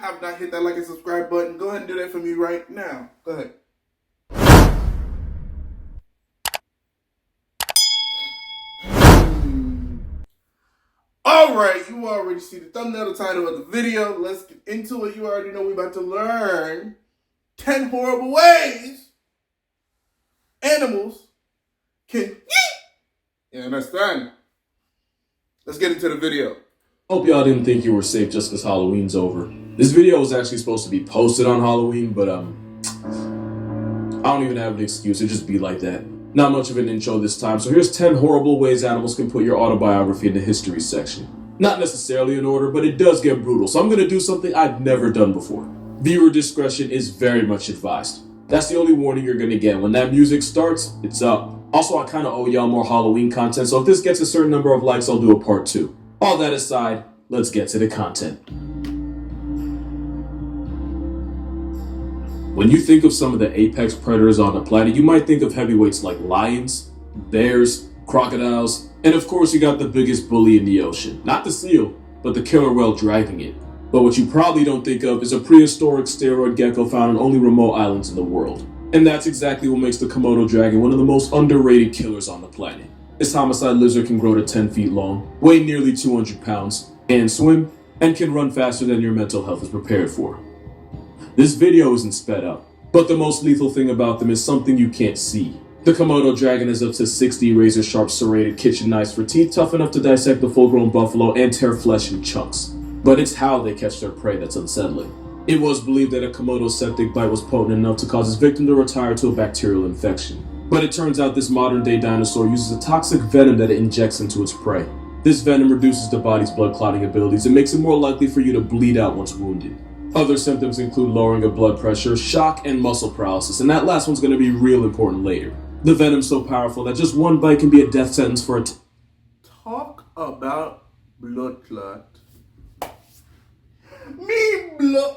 have not hit that like and subscribe button, go ahead and do that for me right now. Go ahead. Alright, you already see the thumbnail, the title of the video. Let's get into it. You already know we're about to learn 10 horrible ways animals can yeet. You understand? Let's get into the video. Hope y'all didn't think you were safe just because Halloween's over. This video was actually supposed to be posted on Halloween, but I don't even have an excuse. It just be like that. Not much of an intro this time, so here's 10 horrible ways animals can put your autobiography in the history section. Not necessarily in order, but it does get brutal, so I'm gonna do something I've never done before. Viewer discretion is very much advised. That's the only warning you're gonna get. When that music starts, it's up. Also, I kinda owe y'all more Halloween content, so if this gets a certain number of likes, I'll do a part 2. All that aside, let's get to the content. When you think of some of the apex predators on the planet, you might think of heavyweights like lions, bears, crocodiles, and of course you got the biggest bully in the ocean. Not the seal, but the killer whale dragging it. But what you probably don't think of is a prehistoric steroid gecko found on only remote islands in the world. And that's exactly what makes the Komodo Dragon one of the most underrated killers on the planet. This homicide lizard can grow to 10 feet long, weigh nearly 200 pounds, can swim, and can run faster than your mental health is prepared for. This video isn't sped up, but the most lethal thing about them is something you can't see. The Komodo Dragon has up to 60 razor-sharp serrated kitchen knives for teeth tough enough to dissect the full-grown buffalo and tear flesh in chunks. But it's how they catch their prey that's unsettling. It was believed that a Komodo's septic bite was potent enough to cause its victim to retire to a bacterial infection. But it turns out this modern-day dinosaur uses a toxic venom that it injects into its prey. This venom reduces the body's blood clotting abilities and makes it more likely for you to bleed out once wounded. Other symptoms include lowering of blood pressure, shock, and muscle paralysis, and that last one's going to be real important later. The venom's so powerful that just one bite can be a death sentence for it. Talk about blood clot. Me blood.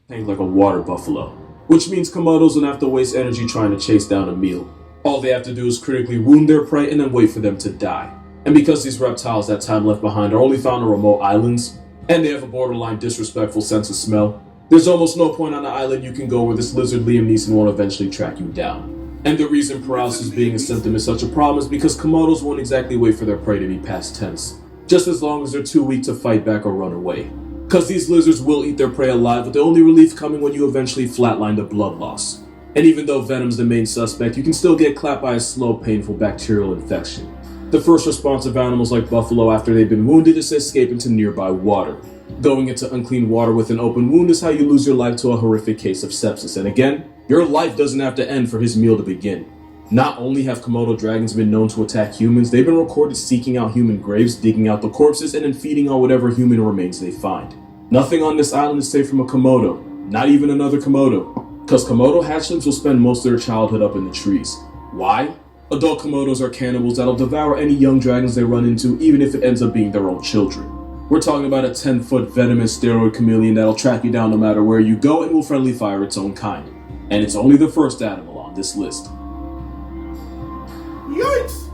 Tank like a water buffalo, which means Komodos don't have to waste energy trying to chase down a meal. All they have to do is critically wound their prey and then wait for them to die. And because these reptiles that time left behind are only found on remote islands, and they have a borderline disrespectful sense of smell, there's almost no point on the island you can go where this lizard Liam Neeson won't eventually track you down. And the reason paralysis being a symptom is such a problem is because Komodos won't exactly wait for their prey to be past tense, just as long as they're too weak to fight back or run away. Because these lizards will eat their prey alive, with the only relief coming when you eventually flatline the blood loss. And even though venom's the main suspect, you can still get clapped by a slow, painful bacterial infection. The first response of animals like buffalo after they've been wounded is to escape into nearby water. Going into unclean water with an open wound is how you lose your life to a horrific case of sepsis. And again, your life doesn't have to end for his meal to begin. Not only have Komodo dragons been known to attack humans, they've been recorded seeking out human graves, digging out the corpses, and then feeding on whatever human remains they find. Nothing on this island is safe from a Komodo, not even another Komodo. Because Komodo hatchlings will spend most of their childhood up in the trees. Why? Adult Komodos are cannibals that'll devour any young dragons they run into, even if it ends up being their own children. We're talking about a 10-foot venomous steroid chameleon that'll track you down no matter where you go and will friendly fire its own kind. And it's only the first animal on this list. Yikes!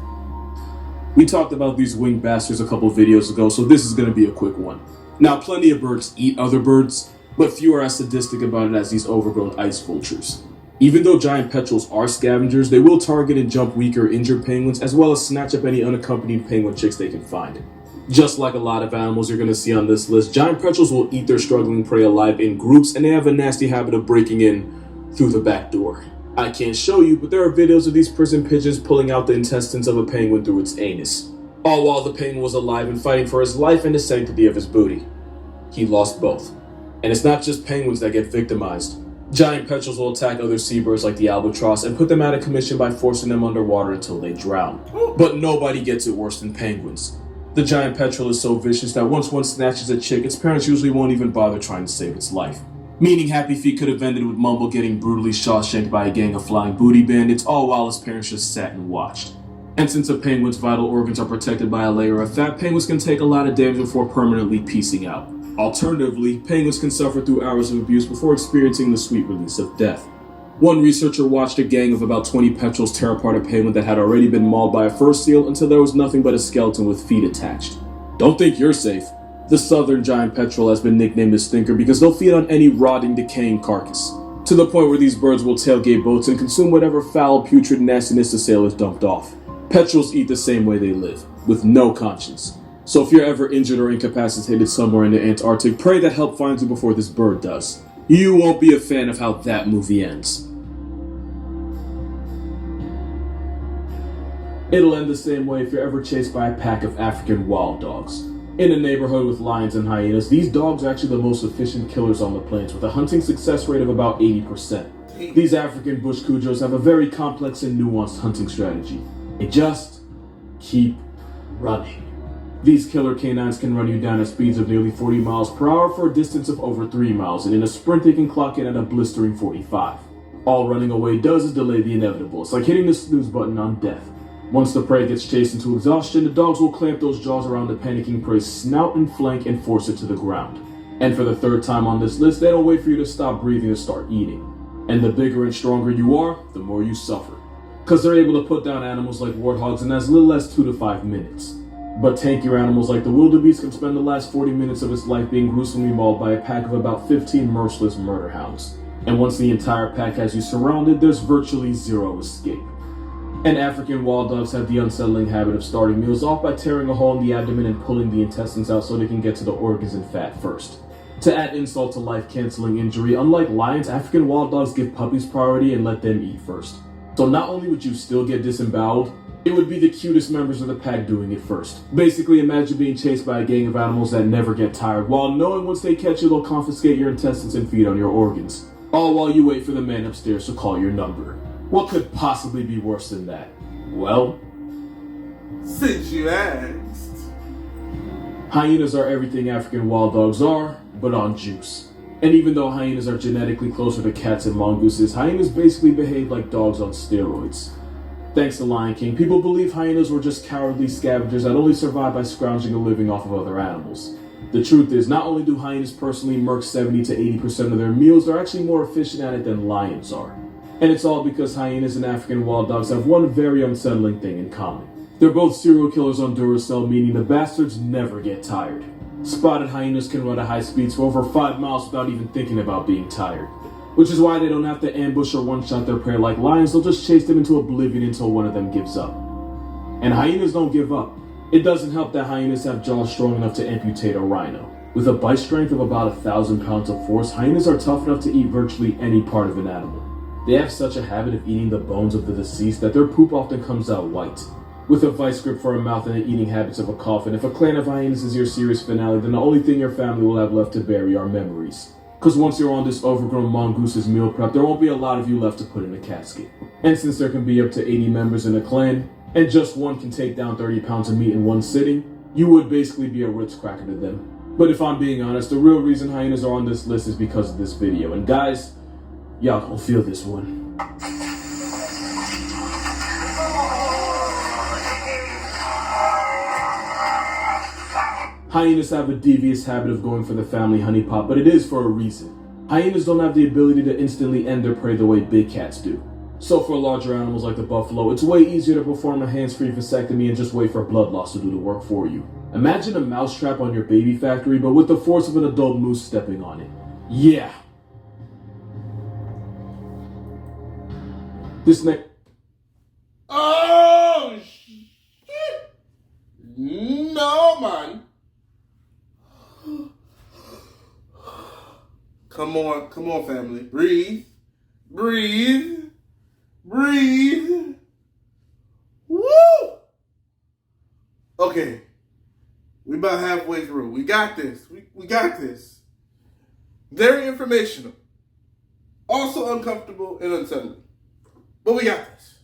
We talked about these winged bastards a couple videos ago, so this is going to be a quick one. Now, plenty of birds eat other birds, but few are as sadistic about it as these overgrown ice vultures. Even though giant petrels are scavengers, they will target and jump weak or injured penguins, as well as snatch up any unaccompanied penguin chicks they can find. Just like a lot of animals you're going to see on this list, giant petrels will eat their struggling prey alive in groups, and they have a nasty habit of breaking in through the back door. I can't show you, but there are videos of these prison pigeons pulling out the intestines of a penguin through its anus, all while the penguin was alive and fighting for his life and the sanctity of his booty. He lost both. And it's not just penguins that get victimized. Giant petrels will attack other seabirds like the albatross and put them out of commission by forcing them underwater until they drown. But nobody gets it worse than penguins. The giant petrel is so vicious that once one snatches a chick, its parents usually won't even bother trying to save its life. Meaning Happy Feet could have ended with Mumble getting brutally shawshanked by a gang of flying booty bandits, all while his parents just sat and watched. And since a penguin's vital organs are protected by a layer of fat, penguins can take a lot of damage before permanently piecing out. Alternatively, penguins can suffer through hours of abuse before experiencing the sweet release of death. One researcher watched a gang of about 20 petrels tear apart a penguin that had already been mauled by a fur seal until there was nothing but a skeleton with feet attached. Don't think you're safe. The southern giant petrel has been nicknamed the stinker because they'll feed on any rotting, decaying carcass, to the point where these birds will tailgate boats and consume whatever foul, putrid nastiness the sailors dumped off. Petrels eat the same way they live, with no conscience. So if you're ever injured or incapacitated somewhere in the Antarctic, pray that help finds you before this bird does. You won't be a fan of how that movie ends. It'll end the same way if you're ever chased by a pack of African wild dogs. In a neighborhood with lions and hyenas, these dogs are actually the most efficient killers on the plains, with a hunting success rate of about 80%. These African bush cujos have a very complex and nuanced hunting strategy. They just keep running. These killer canines can run you down at speeds of nearly 40 miles per hour for a distance of over 3 miles, and in a sprint they can clock in at a blistering 45. All running away does is delay the inevitable. It's like hitting the snooze button on death. Once the prey gets chased into exhaustion, the dogs will clamp those jaws around the panicking prey's snout and flank and force it to the ground. And for the third time on this list, they don't wait for you to stop breathing to start eating. And the bigger and stronger you are, the more you suffer. Cause they're able to put down animals like warthogs in as little as 2 to 5 minutes. But tankier animals like the wildebeest can spend the last 40 minutes of its life being gruesomely mauled by a pack of about 15 merciless murder hounds. And once the entire pack has you surrounded, there's virtually zero escape. And African wild dogs have the unsettling habit of starting meals off by tearing a hole in the abdomen and pulling the intestines out so they can get to the organs and fat first. To add insult to life-canceling injury, unlike lions, African wild dogs give puppies priority and let them eat first. So not only would you still get disemboweled, it would be the cutest members of the pack doing it first. Basically, imagine being chased by a gang of animals that never get tired, while knowing once they catch you, they'll confiscate your intestines and feed on your organs. All while you wait for the man upstairs to call your number. What could possibly be worse than that? Well, since you asked. Hyenas are everything African wild dogs are, but on juice. And even though hyenas are genetically closer to cats and mongooses, hyenas basically behave like dogs on steroids. Thanks to Lion King, people believe hyenas were just cowardly scavengers that only survived by scrounging a living off of other animals. The truth is, not only do hyenas personally murk 70 to 80% of their meals, they're actually more efficient at it than lions are. And it's all because hyenas and African wild dogs have one very unsettling thing in common. They're both serial killers on Duracell, meaning the bastards never get tired. Spotted hyenas can run at high speeds for over 5 miles without even thinking about being tired. Which is why they don't have to ambush or one-shot their prey like lions, they'll just chase them into oblivion until one of them gives up. And hyenas don't give up. It doesn't help that hyenas have jaws strong enough to amputate a rhino. With a bite strength of about 1,000 pounds of force, hyenas are tough enough to eat virtually any part of an animal. They have such a habit of eating the bones of the deceased that their poop often comes out white. With a vice grip for a mouth and the eating habits of a coffin, if a clan of hyenas is your series finale, then the only thing your family will have left to bury are memories. Cause once you're on this overgrown mongoose's meal prep, there won't be a lot of you left to put in a casket. And since there can be up to 80 members in a clan, and just one can take down 30 pounds of meat in one sitting, you would basically be a Ritz cracker to them. But if I'm being honest, the real reason hyenas are on this list is because of this video. And guys, y'all gonna feel this one. Hyenas have a devious habit of going for the family honeypot, but it is for a reason. Hyenas don't have the ability to instantly end their prey the way big cats do. So for larger animals like the buffalo, it's way easier to perform a hands-free vasectomy and just wait for blood loss to do the work for you. Imagine a mousetrap on your baby factory, but with the force of an adult moose stepping on it. Yeah. This next... Oh, shit! No, man. Come on, family. Breathe. Woo! Okay. We about halfway through. We got this. We got this. Very informational. Also uncomfortable and unsettling. But we got this.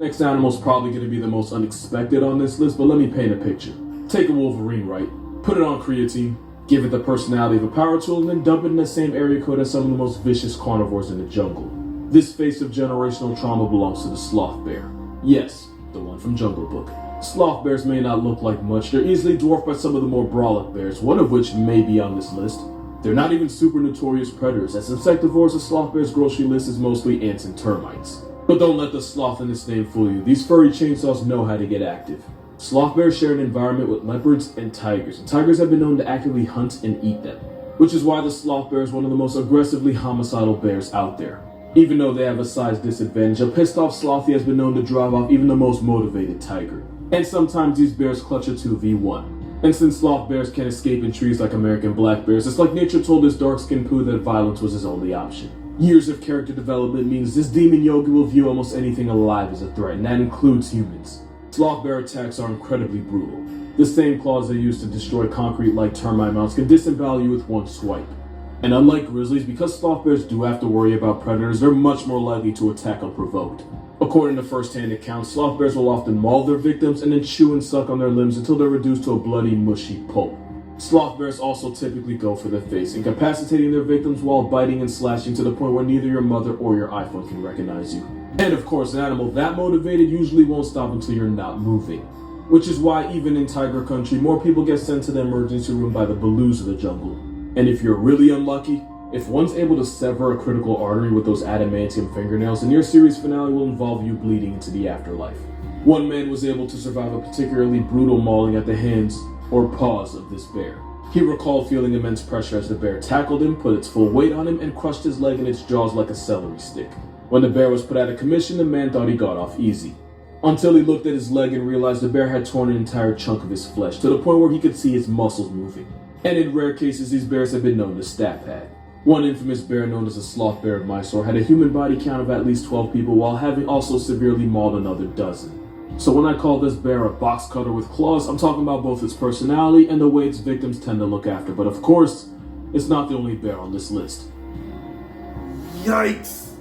Next animal's probably going to be the most unexpected on this list, but let me paint a picture. Take a wolverine, right? Put it on creatine, give it the personality of a power tool, and then dump it in the same area code as some of the most vicious carnivores in the jungle. This face of generational trauma belongs to the sloth bear. Yes, the one from Jungle Book. Sloth bears may not look like much. They're easily dwarfed by some of the more brolic bears, one of which may be on this list. They're not even super notorious predators. As insectivores, the sloth bear's grocery list is mostly ants and termites. But don't let the sloth in this name fool you. These furry chainsaws know how to get active. Sloth bears share an environment with leopards and tigers have been known to actively hunt and eat them, which is why the sloth bear is one of the most aggressively homicidal bears out there. Even though they have a size disadvantage, a pissed off slothy has been known to drive off even the most motivated tiger. And sometimes these bears clutch a 2v1. And since sloth bears can't escape in trees like American black bears, it's like nature told this dark-skinned poo that violence was his only option. Years of character development means this demon yogi will view almost anything alive as a threat, and that includes humans. Sloth bear attacks are incredibly brutal. The same claws they use to destroy concrete like termite mounts can disembowel you with one swipe. And unlike grizzlies, because sloth bears do have to worry about predators, they're much more likely to attack unprovoked. According to first-hand accounts, sloth bears will often maul their victims and then chew and suck on their limbs until they're reduced to a bloody, mushy pulp. Sloth bears also typically go for the face, incapacitating their victims while biting and slashing to the point where neither your mother or your iPhone can recognize you. And of course, an animal that motivated usually won't stop until you're not moving. Which is why even in tiger country, more people get sent to the emergency room by the Balus of the jungle. And if you're really unlucky, if one's able to sever a critical artery with those adamantium fingernails, then your series finale will involve you bleeding into the afterlife. One man was able to survive a particularly brutal mauling at the hands or paws of this bear. He recalled feeling immense pressure as the bear tackled him, put its full weight on him, and crushed his leg in its jaws like a celery stick. When the bear was put out of commission, the man thought he got off easy. Until he looked at his leg and realized the bear had torn an entire chunk of his flesh, to the point where he could see his muscles moving. And in rare cases, these bears have been known to stat pad. One infamous bear known as the Sloth Bear of Mysore had a human body count of at least 12 people while having also severely mauled another dozen. So when I call this bear a box cutter with claws, I'm talking about both its personality and the way its victims tend to look after. But of course, it's not the only bear on this list. Yikes!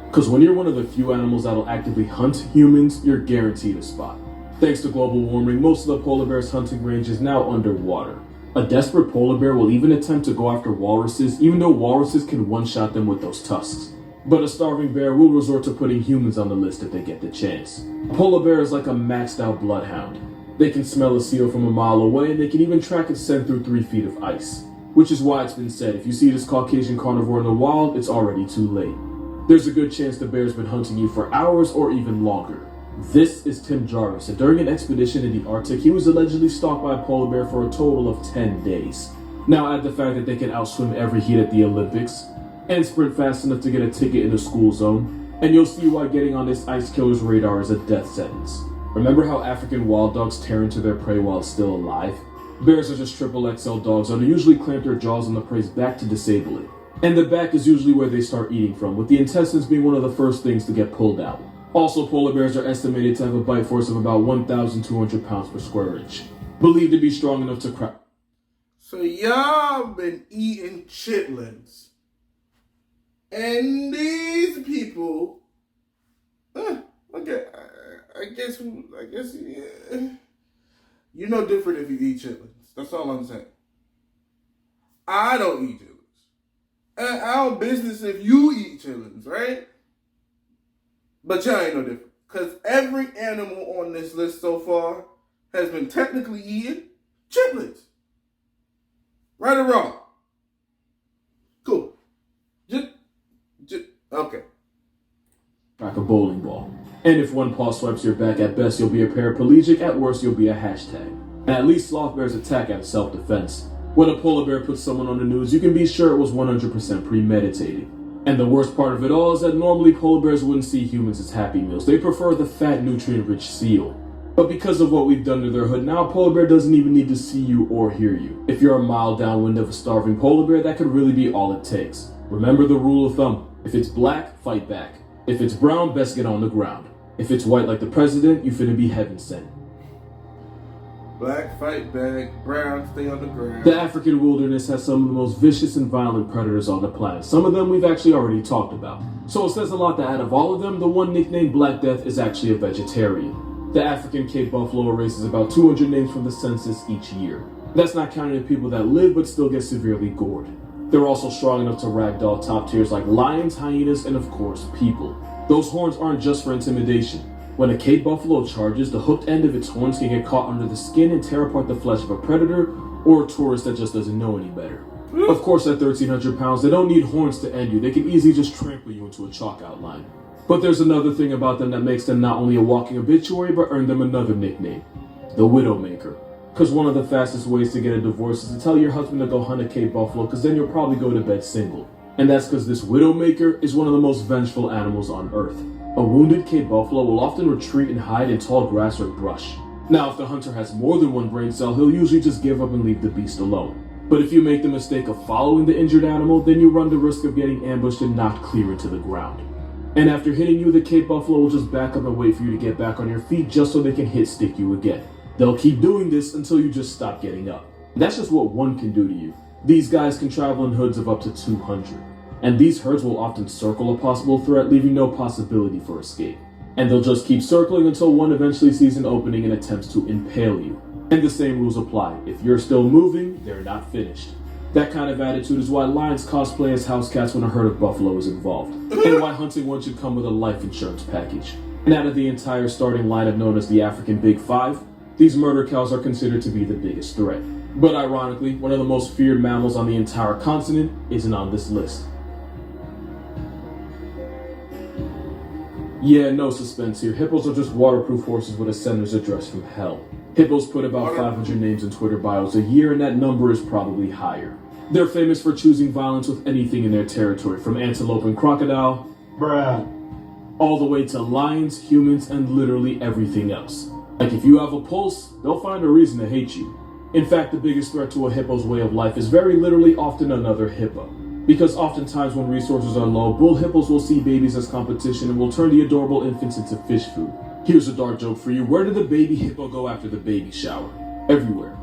Because when you're one of the few animals that'll actively hunt humans, you're guaranteed a spot. Thanks to global warming, most of the polar bear's hunting range is now underwater. A desperate polar bear will even attempt to go after walruses, even though walruses can one-shot them with those tusks. But a starving bear will resort to putting humans on the list if they get the chance. A polar bear is like a maxed-out bloodhound. They can smell a seal from a mile away, and they can even track its scent through 3 feet of ice. Which is why it's been said, if you see this Caucasian carnivore in the wild, it's already too late. There's a good chance the bear's been hunting you for hours or even longer. This is Tim Jarvis, and during an expedition in the Arctic, he was allegedly stalked by a polar bear for a total of 10 days. Now add the fact that they can outswim every heat at the Olympics, and sprint fast enough to get a ticket in the school zone, and you'll see why getting on this ice killer's radar is a death sentence. Remember how African wild dogs tear into their prey while it's still alive? Bears are just triple XL dogs and they usually clamp their jaws on the prey's back to disable it. And the back is usually where they start eating from, with the intestines being one of the first things to get pulled out. Also, polar bears are estimated to have a bite force of about 1,200 pounds per square inch, believed to be strong enough to crack. So y'all been eating chitlins. And these people, okay, I guess, yeah. You're no different if you eat chitlins. That's all I'm saying. I don't eat chitlins. And our business if you eat chitlins, right? But y'all ain't no different. Because every animal on this list so far has been technically eating chitlins. Right or wrong? Cool. Just, okay. Like a bowling ball. And if one paw swipes your back, at best you'll be a paraplegic, at worst you'll be a hashtag. And at least sloth bears attack out of self-defense. When a polar bear puts someone on the news, you can be sure it was 100% premeditated. And the worst part of it all is that normally polar bears wouldn't see humans as happy meals. They prefer the fat, nutrient-rich seal. But because of what we've done to their hood, now a polar bear doesn't even need to see you or hear you. If you're a mile downwind of a starving polar bear, that could really be all it takes. Remember the rule of thumb. If it's black, fight back. If it's brown, best get on the ground. If it's white like the president, you finna be heaven sent. Black, fight back. Brown, stay on the ground. The African wilderness has some of the most vicious and violent predators on the planet. Some of them we've actually already talked about. So it says a lot that out of all of them, the one nicknamed Black Death is actually a vegetarian. The African Cape buffalo erases about 200 names from the census each year. That's not counting the people that live but still get severely gored. They're also strong enough to ragdoll top tiers like lions, hyenas, and of course, people. Those horns aren't just for intimidation. When a Cape buffalo charges, the hooked end of its horns can get caught under the skin and tear apart the flesh of a predator or a tourist that just doesn't know any better. Of course, at 1,300 pounds, they don't need horns to end you. They can easily just trample you into a chalk outline. But there's another thing about them that makes them not only a walking obituary, but earned them another nickname, the Widowmaker. Because one of the fastest ways to get a divorce is to tell your husband to go hunt a Cape Buffalo, because then you'll probably go to bed single. And that's because this Widowmaker is one of the most vengeful animals on Earth. A wounded Cape Buffalo will often retreat and hide in tall grass or brush. Now, if the hunter has more than one brain cell, he'll usually just give up and leave the beast alone. But if you make the mistake of following the injured animal, then you run the risk of getting ambushed and knocked clear into the ground. And after hitting you, the Cape Buffalo will just back up and wait for you to get back on your feet just so they can stick you again. They'll keep doing this until you just stop getting up. That's just what one can do to you. These guys can travel in herds of up to 200. And these herds will often circle a possible threat, leaving no possibility for escape. And they'll just keep circling until one eventually sees an opening and attempts to impale you. And the same rules apply. If you're still moving, they're not finished. That kind of attitude is why lions cosplay as house cats when a herd of buffalo is involved. And why hunting one should come with a life insurance package. And out of the entire starting lineup known as the African Big Five, these murder cows are considered to be the biggest threat. But ironically, one of the most feared mammals on the entire continent isn't on this list. Yeah, no suspense here. Hippos are just waterproof horses with a sender's address from hell. Hippos put about 500 names in Twitter bios a year, and that number is probably higher. They're famous for choosing violence with anything in their territory, from antelope and crocodile, all the way to lions, humans, and literally everything else. Like if you have a pulse, they'll find a reason to hate you. In fact, the biggest threat to a hippo's way of life is very literally often another hippo. Because oftentimes when resources are low, bull hippos will see babies as competition and will turn the adorable infants into fish food. Here's a dark joke for you. Where did the baby hippo go after the baby shower? Everywhere.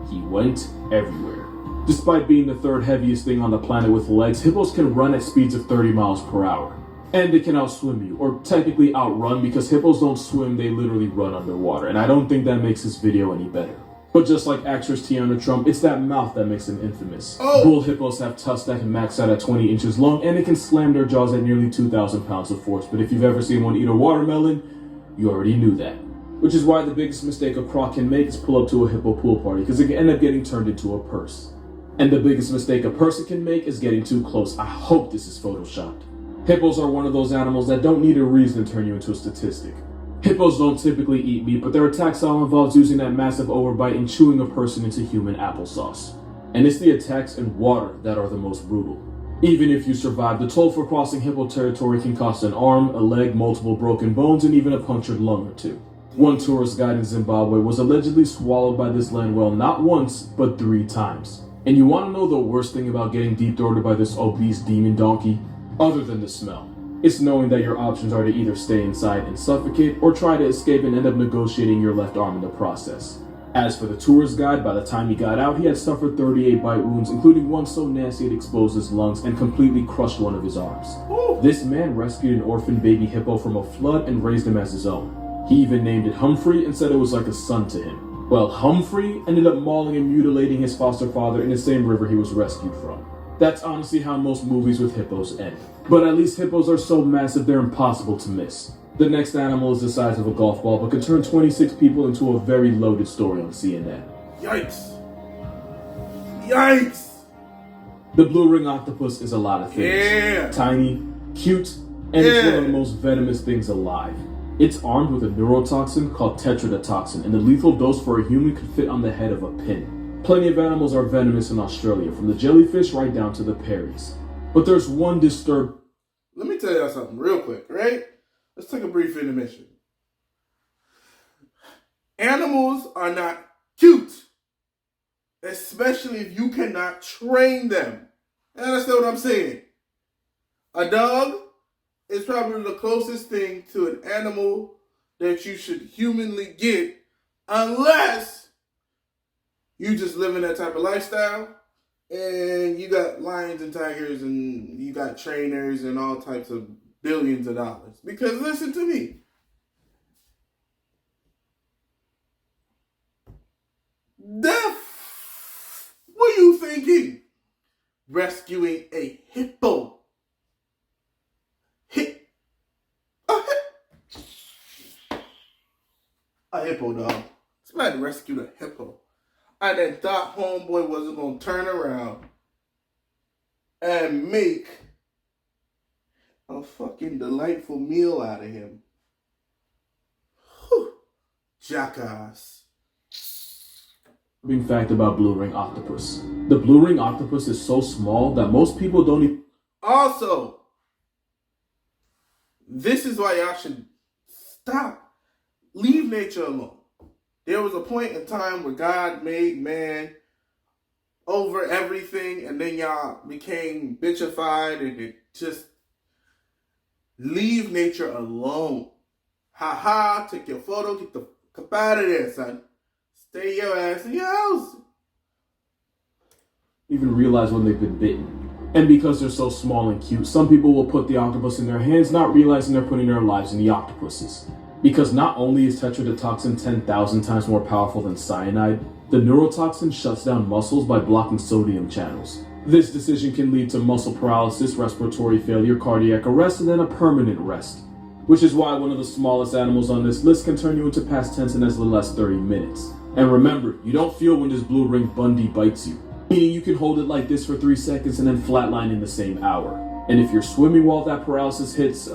He went everywhere. Despite being the third heaviest thing on the planet with legs, hippos can run at speeds of 30 miles per hour. And they can outswim you, or technically outrun, because hippos don't swim, they literally run underwater. And I don't think that makes this video any better. But just like actress Tiana Trump, it's that mouth that makes them infamous. Bull hippos have tusks that can max out at 20 inches long, and they can slam their jaws at nearly 2,000 pounds of force. But if you've ever seen one eat a watermelon, you already knew that. Which is why the biggest mistake a croc can make is pull up to a hippo pool party, because it can end up getting turned into a purse. And the biggest mistake a person can make is getting too close. I hope this is photoshopped. Hippos are one of those animals that don't need a reason to turn you into a statistic. Hippos don't typically eat meat, but their attack style involves using that massive overbite and chewing a person into human applesauce. And it's the attacks in water that are the most brutal. Even if you survive, the toll for crossing hippo territory can cost an arm, a leg, multiple broken bones, and even a punctured lung or two. One tourist guide in Zimbabwe was allegedly swallowed by this land whale not once, but 3 times. And you want to know the worst thing about getting deep-throated by this obese demon donkey? Other than the smell. It's knowing that your options are to either stay inside and suffocate, or try to escape and end up negotiating your left arm in the process. As for the tourist guide, by the time he got out, he had suffered 38 bite wounds, including one so nasty it exposed his lungs and completely crushed one of his arms. This man rescued an orphan baby hippo from a flood and raised him as his own. He even named it Humphrey and said it was like a son to him. Well, Humphrey ended up mauling and mutilating his foster father in the same river he was rescued from. That's honestly how most movies with hippos end. But at least hippos are so massive they're impossible to miss. The next animal is the size of a golf ball, but can turn 26 people into a very loaded story on CNN. Yikes. Yikes. The blue ring octopus is a lot of things. Yeah. Tiny, cute, and it's one of the most venomous things alive. It's armed with a neurotoxin called tetrodotoxin, and the lethal dose for a human could fit on the head of a pin. Plenty of animals are venomous in Australia, from the jellyfish right down to the peris. But there's one disturbed... Let me tell y'all something real quick, right? Let's take a brief intermission. Animals are not cute. Especially if you cannot train them. You understand what I'm saying? A dog is probably the closest thing to an animal that you should humanly get, unless you just live in that type of lifestyle and you got lions and tigers and you got trainers and all types of billions of dollars. Because listen to me. What are you thinking? Rescuing a hippo. A hippo, dog. Somebody rescued a hippo. I then thought homeboy wasn't going to turn around and make a fucking delightful meal out of him. Whew. Jackass. Big fact about blue ring octopus. The blue ring octopus is so small that most people don't even... Also, this is why y'all should stop. Leave nature alone. There was a point in time where God made man over everything, and then y'all became bitchified, and it just leave nature alone. Take your photo, get the fuck out of there, son. Stay your ass in your house. Even realize when they've been bitten. And because they're so small and cute, some people will put the octopus in their hands, not realizing they're putting their lives in the octopus's. Because not only is tetrodotoxin 10,000 times more powerful than cyanide, the neurotoxin shuts down muscles by blocking sodium channels. This decision can lead to muscle paralysis, respiratory failure, cardiac arrest, and then a permanent rest. Which is why one of the smallest animals on this list can turn you into past tense in as little as 30 minutes. And remember, you don't feel when this blue ring Bundy bites you. Meaning you can hold it like this for 3 seconds and then flatline in the same hour. And if you're swimming while that paralysis hits,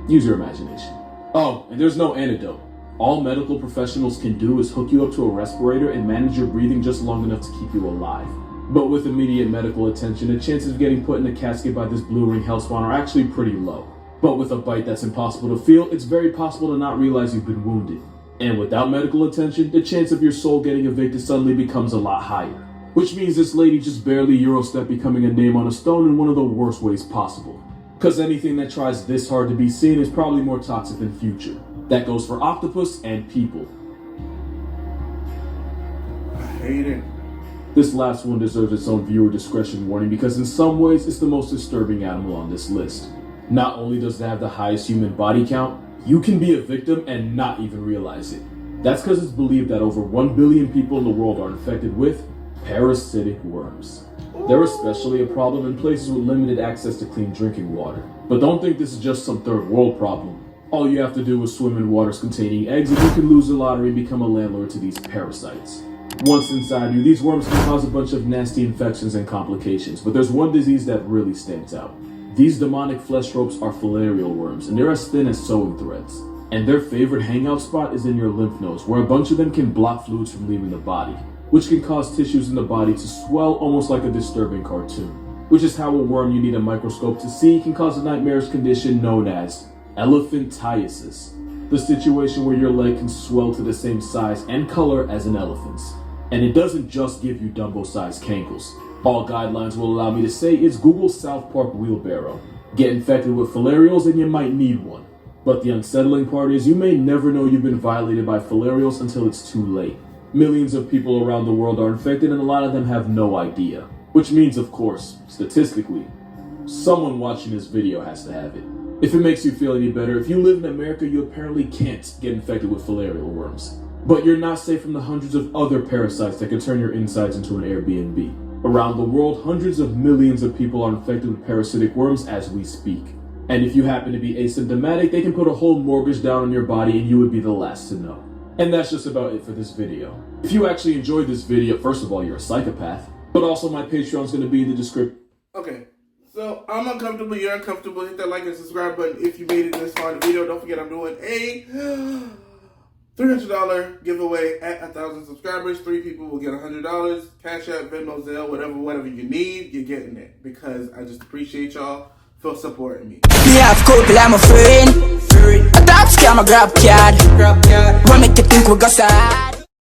use your imagination. Oh, and there's no antidote. All medical professionals can do is hook you up to a respirator and manage your breathing just long enough to keep you alive. But with immediate medical attention, the chances of getting put in a casket by this blue ring hellspawn are actually pretty low. But with a bite that's impossible to feel, it's very possible to not realize you've been wounded. And without medical attention, the chance of your soul getting evicted suddenly becomes a lot higher. Which means this lady just barely Eurostep becoming a name on a stone in one of the worst ways possible. Cause anything that tries this hard to be seen is probably more toxic than future. That goes for octopus and people. I hate it. This last one deserves its own viewer discretion warning because in some ways it's the most disturbing animal on this list. Not only does it have the highest human body count, you can be a victim and not even realize it. That's because it's believed that over 1 billion people in the world are infected with parasitic worms. They're especially a problem in places with limited access to clean drinking water. But don't think this is just some third world problem. All you have to do is swim in waters containing eggs and you can lose the lottery and become a landlord to these parasites. Once inside you, these worms can cause a bunch of nasty infections and complications, but there's one disease that really stands out. These demonic flesh ropes are Valeria worms, and they're as thin as sewing threads. And their favorite hangout spot is in your lymph nodes, where a bunch of them can block fluids from leaving the body, which can cause tissues in the body to swell almost like a disturbing cartoon. Which is how a worm you need a microscope to see can cause a nightmarish condition known as elephantiasis, the situation where your leg can swell to the same size and color as an elephant's. And it doesn't just give you Dumbo-sized cankles. All guidelines will allow me to say is Google South Park wheelbarrow. Get infected with filarials and you might need one. But the unsettling part is you may never know you've been violated by filarials until it's too late. Millions of people around the world are infected and a lot of them have no idea. Which means, of course, statistically, someone watching this video has to have it. If it makes you feel any better, if you live in America, you apparently can't get infected with filarial worms. But you're not safe from the hundreds of other parasites that can turn your insides into an Airbnb. Around the world, hundreds of millions of people are infected with parasitic worms as we speak. And if you happen to be asymptomatic, they can put a whole mortgage down on your body and you would be the last to know. And that's just about it for this video. If you actually enjoyed this video, first of all, you're a psychopath. But also my Patreon's going to be in the description. Okay, so I'm uncomfortable, you're uncomfortable. Hit that like and subscribe button if you made it this far in the video. Don't forget I'm doing a $300 giveaway at 1,000 subscribers. 3 people will get $100. Cash App, Venmo, Zelle, whatever you need, you're getting it. Because I just appreciate y'all for supporting me. Me have couple, I'm a friend. A top scam, a grab card. What make you think we go sad?